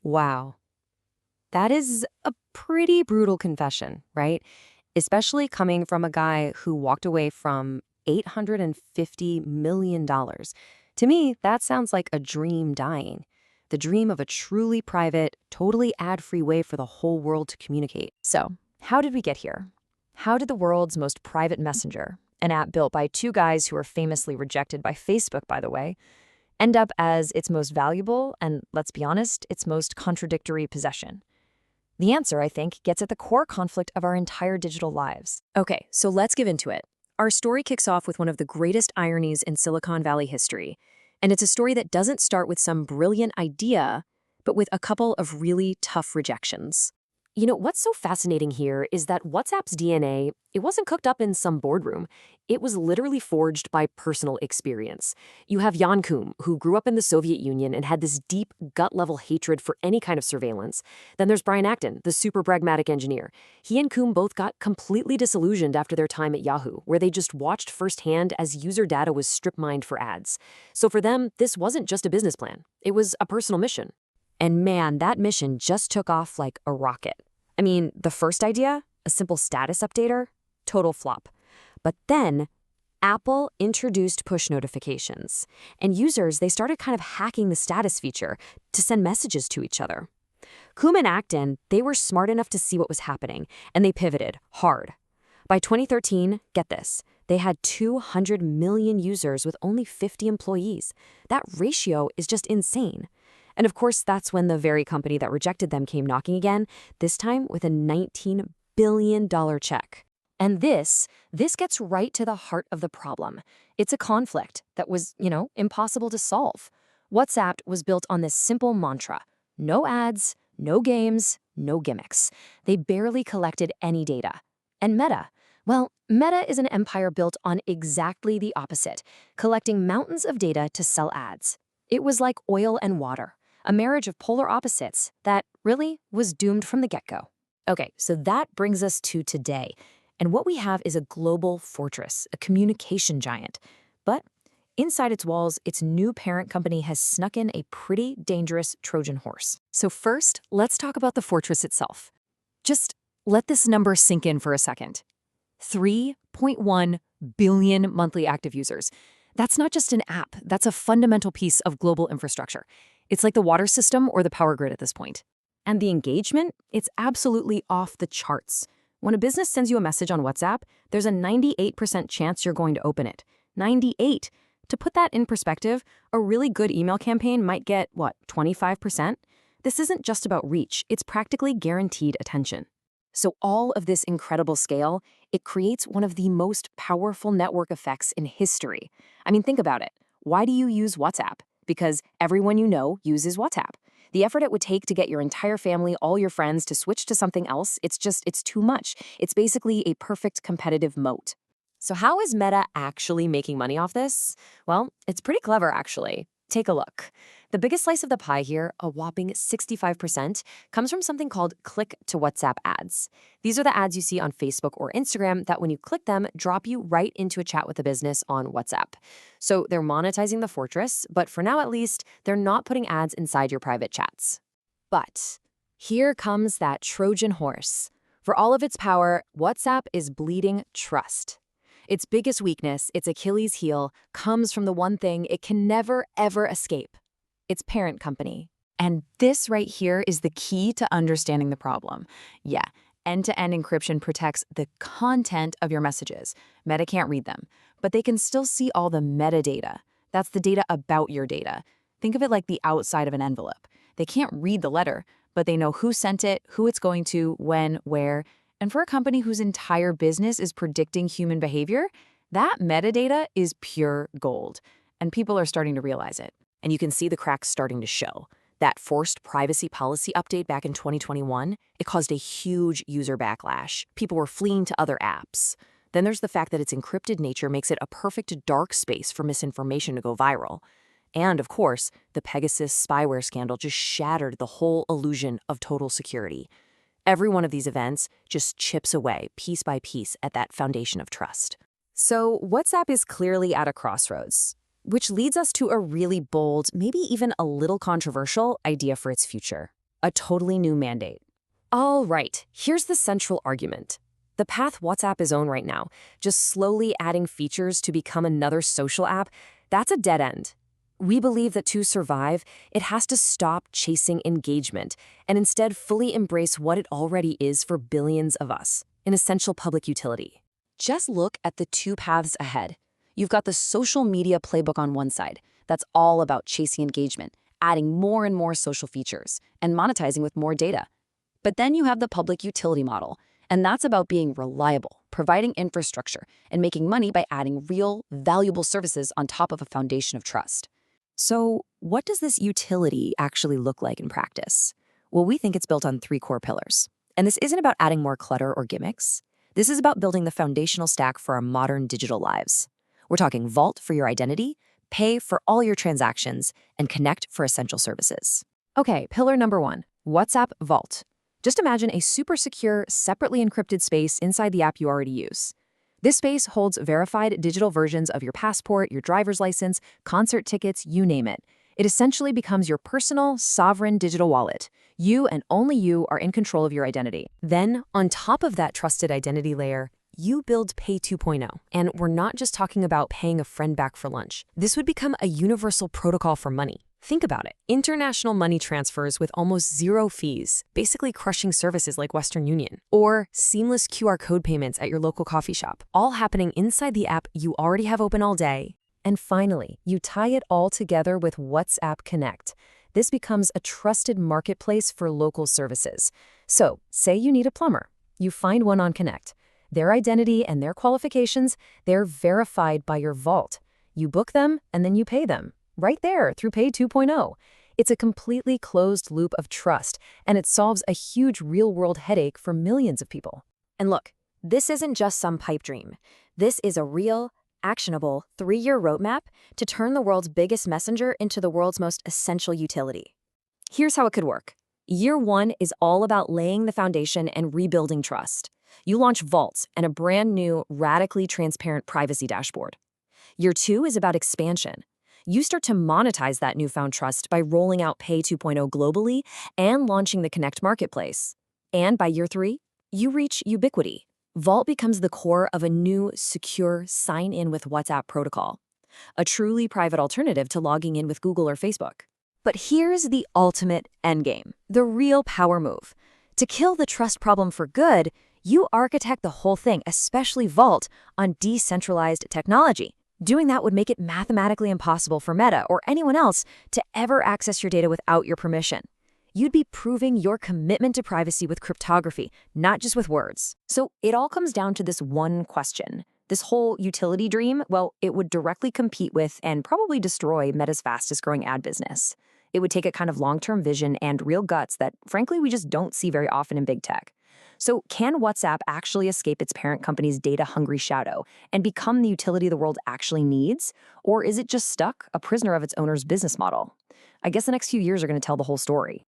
Wow. That is a pretty brutal confession, right? Especially coming from a guy who walked away from $850 million. To me, that sounds like a dream dying. The dream of a truly private, totally ad-free way for the whole world to communicate. So, how did we get here? How did the world's most private messenger, an app built by two guys who were famously rejected by Facebook, by the way, end up as its most valuable and, let's be honest, its most contradictory possession? The answer, I think, gets at the core conflict of our entire digital lives. Okay, so let's get into it. Our story kicks off with one of the greatest ironies in Silicon Valley history. And it's a story that doesn't start with some brilliant idea, but with a couple of really tough rejections. You know, what's so fascinating here is that WhatsApp's DNA, it wasn't cooked up in some boardroom. It was literally forged by personal experience. You have Jan Koum, who grew up in the Soviet Union and had this deep, gut-level hatred for any kind of surveillance. Then there's Brian Acton, the super pragmatic engineer. He and Koum both got completely disillusioned after their time at Yahoo, where they just watched firsthand as user data was strip-mined for ads. So for them, this wasn't just a business plan. It was a personal mission. And man, that mission just took off like a rocket. I mean, the first idea, a simple status updater, total flop. But then Apple introduced push notifications, and users, they started kind of hacking the status feature to send messages to each other. Koum and Acton, they were smart enough to see what was happening, and they pivoted hard. By 2013, get this, they had 200 million users with only 50 employees. That ratio is just insane. And of course, that's when the very company that rejected them came knocking again, this time with a $19 billion check. And this gets right to the heart of the problem. It's a conflict that was, impossible to solve. WhatsApp was built on this simple mantra: no ads, no games, no gimmicks. They barely collected any data. And Meta is an empire built on exactly the opposite, collecting mountains of data to sell ads. It was like oil and water, a marriage of polar opposites that really was doomed from the get-go. Okay, so that brings us to today. And what we have is a global fortress, a communication giant. But inside its walls, its new parent company has snuck in a pretty dangerous Trojan horse. So first, let's talk about the fortress itself. Just let this number sink in for a second. 3.1 billion monthly active users. That's not just an app, that's a fundamental piece of global infrastructure. It's like the water system or the power grid at this point. And the engagement, it's absolutely off the charts. When a business sends you a message on WhatsApp, there's a 98% chance you're going to open it. 98. To put that in perspective, a really good email campaign might get, 25%? This isn't just about reach, it's practically guaranteed attention. So all of this incredible scale, it creates one of the most powerful network effects in history. I mean, think about it. Why do you use WhatsApp? Because everyone you know uses WhatsApp. The effort it would take to get your entire family, all your friends, to switch to something else, it's too much. It's basically a perfect competitive moat. So how is Meta actually making money off this? Well, it's pretty clever, actually. Take a look. The biggest slice of the pie here, a whopping 65%, comes from something called click-to-WhatsApp ads. These are the ads you see on Facebook or Instagram that when you click them, drop you right into a chat with a business on WhatsApp. So they're monetizing the fortress, but for now at least, they're not putting ads inside your private chats. But here comes that Trojan horse. For all of its power, WhatsApp is bleeding trust. Its biggest weakness, its Achilles heel, comes from the one thing it can never, ever escape: its parent company. And this right here is the key to understanding the problem. Yeah, end-to-end encryption protects the content of your messages. Meta can't read them, but they can still see all the metadata. That's the data about your data. Think of it like the outside of an envelope. They can't read the letter, but they know who sent it, who it's going to, when, where. And for a company whose entire business is predicting human behavior, that metadata is pure gold. And people are starting to realize it. And you can see the cracks starting to show. That forced privacy policy update back in 2021, it caused a huge user backlash. People were fleeing to other apps. Then there's the fact that its encrypted nature makes it a perfect dark space for misinformation to go viral. And of course, the Pegasus spyware scandal just shattered the whole illusion of total security. Every one of these events just chips away, piece by piece, at that foundation of trust. So WhatsApp is clearly at a crossroads, which leads us to a really bold, maybe even a little controversial idea for its future: a totally new mandate. All right, here's the central argument. The path WhatsApp is on right now, just slowly adding features to become another social app, that's a dead end. We believe that to survive, it has to stop chasing engagement and instead fully embrace what it already is for billions of us, an essential public utility. Just look at the two paths ahead. You've got the social media playbook on one side. That's all about chasing engagement, adding more and more social features, and monetizing with more data. But then you have the public utility model, and that's about being reliable, providing infrastructure, and making money by adding real, valuable services on top of a foundation of trust. So, what does this utility actually look like in practice? Well, we think it's built on three core pillars. And this isn't about adding more clutter or gimmicks. This is about building the foundational stack for our modern digital lives. We're talking Vault for your identity, Pay for all your transactions, and Connect for essential services. Okay, pillar number one, WhatsApp Vault. Just imagine a super secure, separately encrypted space inside the app you already use. This space holds verified digital versions of your passport, your driver's license, concert tickets, you name it. It essentially becomes your personal, sovereign digital wallet. You and only you are in control of your identity. Then, on top of that trusted identity layer, you build Pay 2.0. And we're not just talking about paying a friend back for lunch. This would become a universal protocol for money. Think about it. International money transfers with almost zero fees, basically crushing services like Western Union. Or seamless QR code payments at your local coffee shop, all happening inside the app you already have open all day. And finally, you tie it all together with WhatsApp Connect. This becomes a trusted marketplace for local services. So, say you need a plumber. You find one on Connect. Their identity and their qualifications, they're verified by your vault. You book them, and then you pay them. Right there, through Pay 2.0. It's a completely closed loop of trust, and it solves a huge real-world headache for millions of people. And look, this isn't just some pipe dream. This is a real, actionable, 3-year roadmap to turn the world's biggest messenger into the world's most essential utility. Here's how it could work. Year 1 is all about laying the foundation and rebuilding trust. You launch Vault and a brand new, radically transparent privacy dashboard. Year 2 is about expansion. You start to monetize that newfound trust by rolling out Pay 2.0 globally and launching the Connect marketplace. And by year 3, you reach ubiquity. Vault becomes the core of a new, secure sign-in with WhatsApp protocol, a truly private alternative to logging in with Google or Facebook. But here's the ultimate endgame, the real power move. To kill the trust problem for good, you architect the whole thing, especially Vault, on decentralized technology. Doing that would make it mathematically impossible for Meta or anyone else to ever access your data without your permission. You'd be proving your commitment to privacy with cryptography, not just with words. So it all comes down to this one question. This whole utility dream, well, it would directly compete with and probably destroy Meta's fastest growing ad business. It would take a kind of long-term vision and real guts that, frankly, we just don't see very often in big tech. So can WhatsApp actually escape its parent company's data-hungry shadow and become the utility the world actually needs? Or is it just stuck, a prisoner of its owner's business model? I guess the next few years are going to tell the whole story.